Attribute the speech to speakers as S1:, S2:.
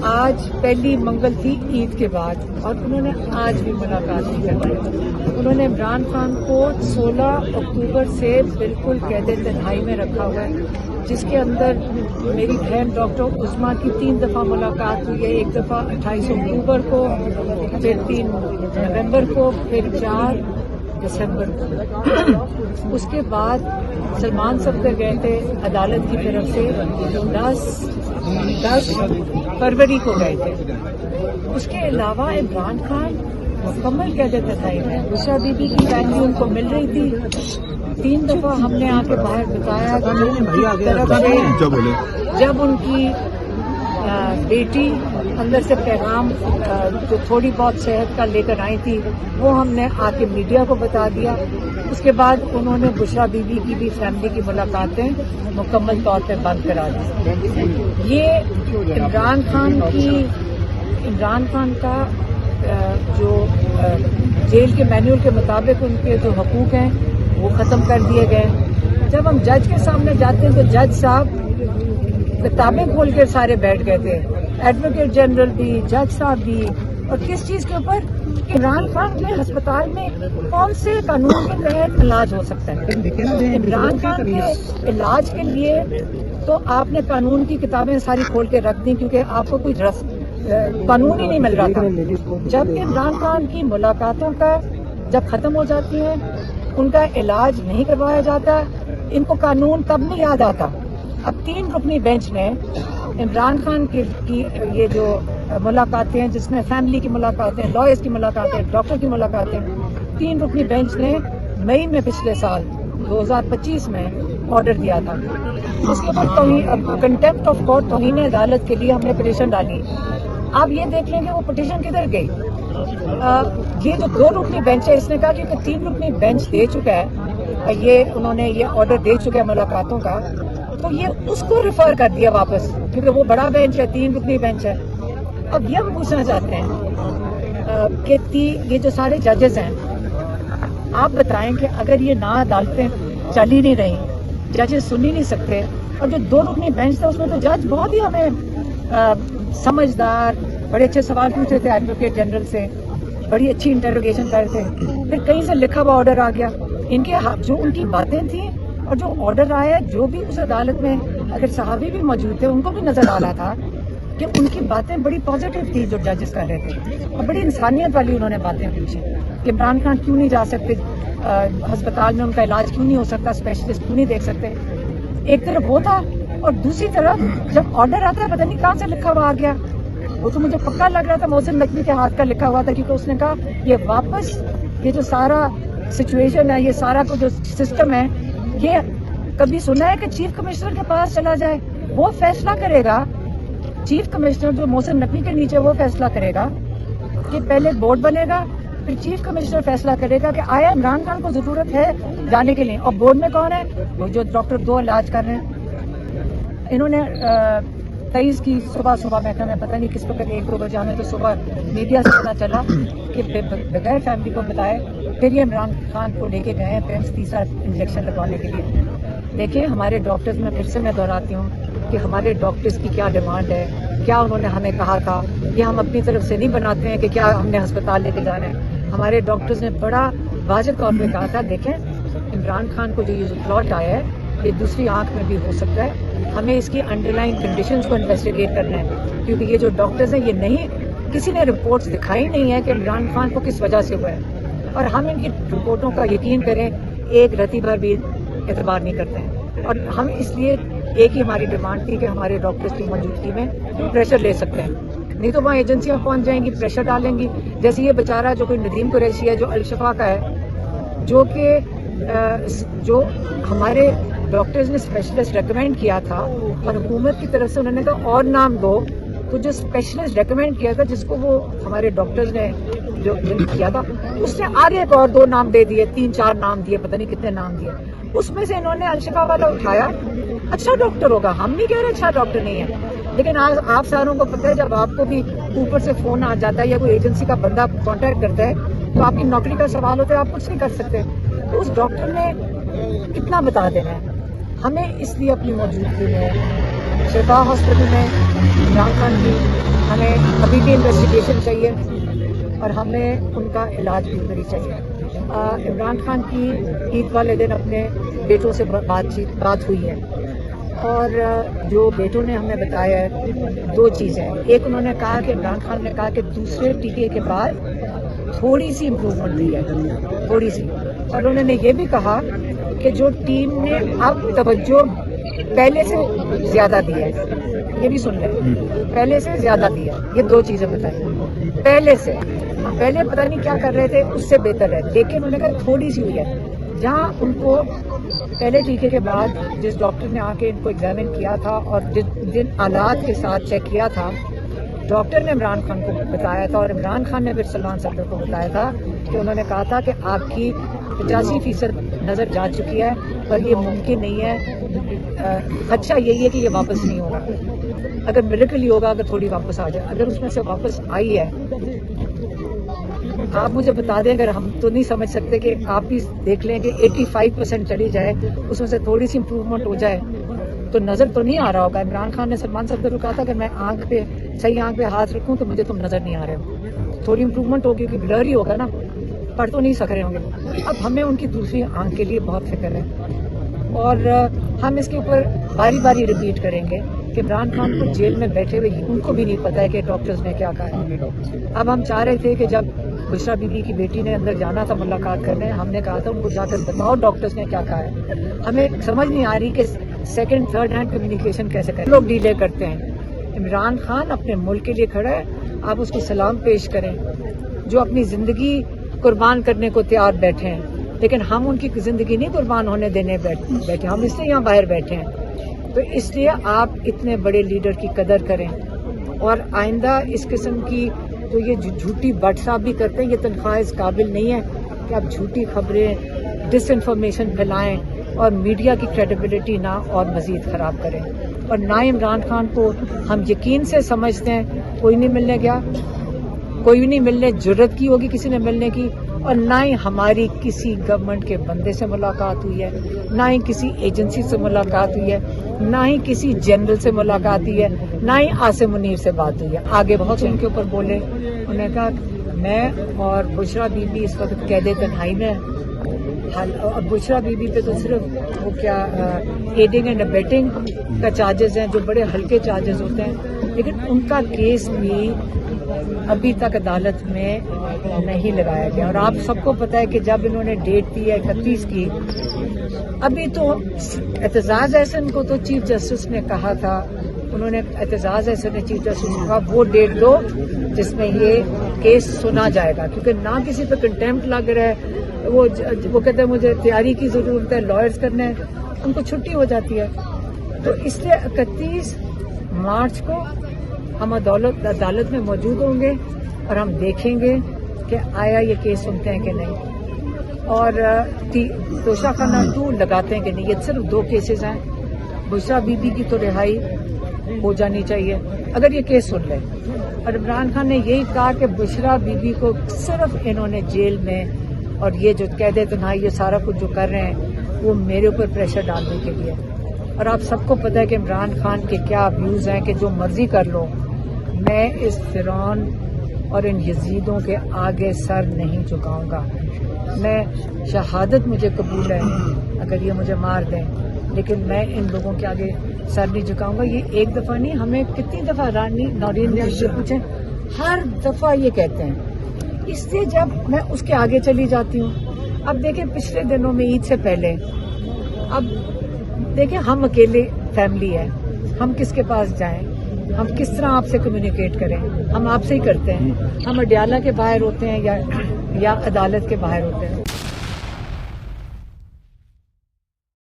S1: آج پہلی منگل تھی عید کے بعد اور انہوں نے آج بھی ملاقات نہیں کروائی. انہوں نے عمران خان کو 16 اکتوبر سے بالکل قید تنہائی میں رکھا ہوا ہے، جس کے اندر میری بہن ڈاکٹر عظمیٰ کی 3 دفعہ ملاقات ہوئی ہے. ایک دفعہ 28 اکتوبر کو، پھر 3 نومبر کو، پھر 4 دسمبر کو. اس کے بعد سلمان صفدر گئے تھے عدالت کی طرف سے 10 فروری کو گئے تھے. اس کے علاوہ عمران خان مکمل قید تنہائی میں. بشرا بی بی کی فیملی ان کو مل رہی تھی. 3 دفعہ ہم نے آ کے باہر بتایا جب ان کی بیٹی اندر سے پیغام جو تھوڑی بہت صحت کا لے کر آئی تھی وہ ہم نے آ کے میڈیا کو بتا دیا. اس کے بعد انہوں نے بشرا بی بی کی بھی فیملی کی ملاقاتیں مکمل طور پہ بند کرا دی. یہ عمران خان کا جو جیل کے مینیول کے مطابق ان کے جو حقوق ہیں وہ ختم کر دیے گئے. جب ہم جج کے سامنے جاتے ہیں تو جج صاحب کتابیں کھول کے سارے بیٹھ گئے تھے، ایڈوکیٹ جنرل بھی، جج صاحب بھی. اور کس چیز کے اوپر؟ عمران خان کے ہسپتال میں کون سے قانون کے تحت علاج ہو سکتا ہے؟ عمران خان کے علاج کے لیے تو آپ نے قانون کی کتابیں ساری کھول کے رکھ دیں کیونکہ آپ کو کوئی قانون ہی نہیں مل رہا تھا. جب عمران خان کی ملاقاتوں کا جب ختم ہو جاتی ہیں، ان کا علاج نہیں کروایا جاتا، ان کو قانون تب نہیں یاد آتا. اب 3 رکنی بینچ نے عمران خان کی یہ جو ملاقاتیں ہیں، جس میں فیملی کی ملاقاتیں، لائرز کی ملاقاتیں، ڈاکٹر کی ملاقاتیں، 3 رکنی بینچ نے مئی میں پچھلے سال 2025 میں آرڈر دیا تھا. اس کے بعد کنٹیمپٹ آف کورٹ توہین عدالت کے لیے ہم نے پٹیشن ڈالی. آپ یہ دیکھ لیں کہ وہ پٹیشن کدھر گئی. یہ جو 2 رکنی بینچ ہے، اس نے کہا کہ 3 رکنی بینچ دے چکا ہے، انہوں نے یہ آرڈر دے چکا ہے ملاقاتوں کا، تو یہ اس کو ریفر کر دیا واپس کیونکہ وہ بڑا بینچ ہے، 3 رکنی بینچ ہے. اب یہ ہم پوچھنا چاہتے ہیں کہ یہ جو سارے ججز ہیں، آپ بتائیں کہ اگر یہ نہ عدالتیں چل ہی نہیں رہی، ججز سن ہی نہیں سکتے، اور جو 2 رکنی بینچ تھا اس میں تو جج بہت ہی ہمیں سمجھدار، بڑے اچھے سوال پوچھتے تھے ایڈوکیٹ جنرل سے، بڑی اچھی انٹروگیشن کرتے. پھر کہیں سے لکھا ہوا آرڈر آ گیا. جو ان کی باتیں تھیں اور جو آرڈر آیا، جو بھی اس عدالت میں اگر صحافی بھی موجود تھے ان کو بھی نظر آ رہا تھا کہ ان کی باتیں بڑی پازیٹیو تھی جو ججز کر رہے تھے، اور بڑی انسانیت والی انہوں نے باتیں پوچھی کہ عمران خان کیوں نہیں جا سکتے ہسپتال میں، ان کا علاج کیوں نہیں ہو سکتا، اسپیشلسٹ کیوں نہیں دیکھ سکتے. ایک طرف وہ تھا اور دوسری طرف جب آرڈر آتا ہے پتہ نہیں کہاں سے لکھا ہوا آ گیا. وہ تو مجھے پکا لگ رہا تھا محسن نقوی کے ہاتھ کا لکھا ہوا تھا، کیونکہ اس نے کہا یہ واپس یہ جو سارا سچویشن ہے، یہ سارا کو جو سسٹم ہے، یہ کبھی سنا ہے کہ چیف کمشنر کے پاس چلا جائے، وہ فیصلہ کرے گا. چیف کمشنر جو محسن نقوی کے نیچے، وہ فیصلہ کرے گا کہ پہلے بورڈ بنے گا، پھر چیف کمشنر فیصلہ کرے گا کہ آیا عمران خان کو ضرورت ہے جانے کے لیے. اور بورڈ میں کون ہے؟ وہ جو ڈاکٹر 2 علاج کر رہے ہیں. انہوں نے 23 کی صبح محکمہ میں پتہ نہیں کس وقت 1-2 بجے ہمیں تو صبح میڈیا سے پتا چلا کہ بغیر فیملی کو بتائے پھر یہ عمران خان کو لے کے گئے ہیں پیمس 3 انجیکشن لگوانے کے لیے. دیکھیں ہمارے ڈاکٹرز میں پھر سے میں دہراتی ہوں کہ ہمارے ڈاکٹرز کی کیا ڈیمانڈ ہے، کیا انہوں نے ہمیں کہا تھا. یہ ہم اپنی طرف سے نہیں بناتے ہیں کہ کیا ہم نے ہسپتال لے کے جانا ہے. ہمارے ڈاکٹرز نے بڑا واضح طور پہ کہا تھا دیکھیں عمران خان کو جو یہ پلاٹ آیا ہے یہ دوسری آنکھ میں بھی ہو سکتا ہے، ہمیں اس کی انڈر لائن کنڈیشنز کو انویسٹیگیٹ کرنا ہے، کیونکہ یہ جو ڈاکٹرز ہیں یہ نہیں، کسی نے رپورٹس دکھائی نہیں ہے کہ عمران خان کو کس وجہ سے ہوا ہے، اور ہم ان کی رپورٹوں کا یقین کریں ایک رتی بھر بھی اعتبار نہیں کرتے ہیں. اور ہم اس لیے ایک ہی ہماری ڈیمانڈ تھی کہ ہمارے ڈاکٹرز کی موجودگی میں پریشر لے سکتے ہیں، نہیں تو وہاں ایجنسیاں پہنچ جائیں گی، پریشر ڈالیں گی. جیسے یہ بیچارہ جو کوئی ندیم قریشی ہے جو الشفا کا ہے، جو ہمارے ڈاکٹرز نے اسپیشلسٹ ریکمینڈ کیا تھا اور حکومت کی طرف سے انہوں نے کہا اور نام دو، تو جو اسپیشلسٹ ریکمینڈ کیا تھا جس کو وہ ہمارے ڈاکٹرز نے جو کیا تھا اس نے آگے ایک اور 2 نام دے دیے، 3-4 نام دیے، پتہ نہیں کتنے نام دیے. اس میں سے انہوں نے الشفا والا اٹھایا. اچھا ڈاکٹر ہوگا، ہم نہیں کہہ رہے اچھا ڈاکٹر نہیں ہے، لیکن آپ ساروں کو پتہ ہے جب آپ کو بھی اوپر سے فون آ جاتا ہے یا کوئی ایجنسی کا بندہ کانٹیکٹ کرتا ہے تو آپ کی نوکری کا سوال ہوتا ہے، آپ کچھ نہیں کر سکتے. تو اس ڈاکٹر نے کتنا بتا دینا ہے. ہمیں اس لیے اپنی موجودگی میں شفا ہاسپٹل میں عمران خان کی ہمیں ابھی بھی انویسٹیگیشن چاہیے اور ہمیں ان کا علاج بھی ضروری چاہیے. عمران خان کی عید والے دن اپنے بیٹوں سے بات ہوئی ہے اور جو بیٹوں نے ہمیں بتایا ہے 2 چیزیں. ایک انہوں نے کہا کہ عمران خان نے کہا کہ دوسرے ٹیکے کے بعد تھوڑی سی امپروومنٹ ہوئی ہے، تھوڑی سی. اور انہوں نے یہ بھی کہا کہ جو ٹیم نے اب توجہ پہلے سے زیادہ دی ہے، یہ بھی سن لیں، پہلے سے زیادہ دی ہے. یہ 2 چیزیں بتائیں. پہلے سے، پہلے پتہ نہیں کیا کر رہے تھے، اس سے بہتر ہے، لیکن انہوں نے کہا تھوڑی سی ہوئی ہے. جہاں ان کو پہلے ٹیکے کے بعد جس ڈاکٹر نے آ کے ان کو ایگزامن کیا تھا اور جن آلات کے ساتھ چیک کیا تھا، ڈاکٹر نے عمران خان کو بتایا تھا اور عمران خان نے پھر سلمان صدر کو بتایا تھا کہ انہوں نے کہا تھا کہ آپ کی 85% نظر جا چکی ہے اور یہ ممکن نہیں ہے، خدشہ یہی ہے کہ یہ واپس نہیں ہوگا. اگر میریکل ہی ہوگا، اگر تھوڑی واپس آ جائے. اگر اس میں سے واپس آئی ہے، آپ مجھے بتا دیں، اگر ہم تو نہیں سمجھ سکتے کہ آپ بھی دیکھ لیں کہ 85% چلی جائے، اس میں سے تھوڑی سی امپروومنٹ ہو جائے تو نظر تو نہیں آ رہا ہوگا. عمران خان نے سلمان صدر کو کہا تھا کہ میں صحیح آنکھ پہ ہاتھ رکھوں تو مجھے تم نظر نہیں آ رہے ہو. تھوڑی امپروومنٹ ہوگی کہ بلر ہی ہوگا نا، پڑھ تو نہیں سک رہے ہوں گے. اب ہمیں ان کی دوسری آنکھ کے لیے بہت فکر ہے اور ہم اس کے اوپر باری باری ریپیٹ کریں گے کہ عمران خان کو جیل میں بیٹھے ہوئے ان کو بھی نہیں پتا ہے کہ ڈاکٹرز نے کیا کہا ہے. اب ہم چاہ رہے تھے کہ جب بشرا بی بی کی بیٹی نے اندر جانا تھا ملاقات کرنے، ہم نے کہا تھا ان کو جا کر بتاؤ ڈاکٹرز نے کیا کہا ہے. ہمیں سمجھ نہیں آ رہی کہ سیکنڈ تھرڈ ہینڈ کمیونیکیشن کیسے کریں. لوگ ڈیلے کرتے ہیں. عمران خان اپنے ملک کے لیے کھڑا ہے، آپ اس کو سلام پیش کریں. جو اپنی زندگی قربان کرنے کو تیار بیٹھے ہیں، لیکن ہم ان کی زندگی نہیں قربان ہونے دینے بیٹھے، ہم اس لیے یہاں باہر بیٹھے ہیں. تو اس لیے آپ اتنے بڑے لیڈر کی قدر کریں اور آئندہ اس قسم کی تو یہ جھوٹی بٹ صاحب بھی کرتے ہیں، یہ تنخواہ اس قابل نہیں ہے کہ آپ جھوٹی خبریں، ڈس انفارمیشن پھیلائیں اور میڈیا کی کریڈیبلٹی نہ اور مزید خراب کریں. اور نہ عمران خان کو ہم یقین سے سمجھتے ہیں، کوئی نہیں ملنے گیا، کوئی نہیں ملنے جرت کی ہوگی کسی نے ملنے کی، اور نہ ہی ہماری کسی گورنمنٹ کے بندے سے ملاقات ہوئی ہے، نہ ہی کسی ایجنسی سے ملاقات ہوئی ہے، نہ ہی کسی جنرل سے ملاقات ہوئی ہے، نہ ہی عاصم منیر سے بات ہوئی ہے. آگے بہت ان کے اوپر بولے، انہوں نے کہا میں اور بشرا بی بی اس وقت قید تنہائی میں ہیں. اور بشرا بی بی پہ تو صرف وہ کیا ایڈنگ اینڈ ابیٹنگ کا چارجز ہیں جو بڑے ہلکے چارجز ہوتے ہیں، لیکن ان کا کیس بھی ابھی تک عدالت میں نہیں لگایا گیا. اور آپ سب کو پتہ ہے کہ جب انہوں نے ڈیٹ دی ہے 31 کی، ابھی تو اعتزاز احسن کو تو چیف جسٹس نے کہا تھا، انہوں نے اعتزاز احسن نے چیف جسٹس کو کہا وہ ڈیٹ دو جس میں یہ کیس سنا جائے گا، کیونکہ نہ کسی پہ کنٹیمپٹ لگ رہا ہے. وہ کہتے ہیں مجھے تیاری کی ضرورت ہے، لائرز کرنے ہیں، ان کو چھٹی ہو جاتی ہے. تو اس لیے 31 مارچ کو ہم عدالت میں موجود ہوں گے اور ہم دیکھیں گے کہ آیا یہ کیس سنتے ہیں کہ نہیں، اور توشہ خانہ 2 لگاتے ہیں کہ نہیں. یہ صرف 2 کیسز ہیں. بشرا بی بی کی تو رہائی ہو جانی چاہیے اگر یہ کیس سن لیں. اور عمران خان نے یہی کہا کہ بشرا بی بی کو صرف انہوں نے جیل میں اور یہ جو قید تنہائی یہ سارا کچھ جو کر رہے ہیں وہ میرے اوپر پریشر ڈالنے کے لیے. اور آپ سب کو پتہ ہے کہ عمران خان کے کیا ویوز ہیں کہ جو مرضی کر لو، میں اس فرعون اور ان یزیدوں کے آگے سر نہیں جھکاؤں گا. میں شہادت مجھے قبول ہے اگر یہ مجھے مار دیں، لیکن میں ان لوگوں کے آگے سر نہیں جھکاؤں گا. یہ ایک دفعہ نہیں، ہمیں کتنی دفعہ نورین نے سے پوچھیں، ہر دفعہ یہ کہتے ہیں. اس لیے جب میں اس کے آگے چلی جاتی ہوں، اب دیکھیں پچھلے دنوں میں عید سے پہلے، اب دیکھیں ہم اکیلے فیملی ہے، ہم کس کے پاس جائیں، ہم کس طرح آپ سے کمیونیکیٹ کریں. ہم آپ سے ہی کرتے ہیں، ہم اڈیالہ کے باہر ہوتے ہیں یا عدالت کے باہر ہوتے ہیں.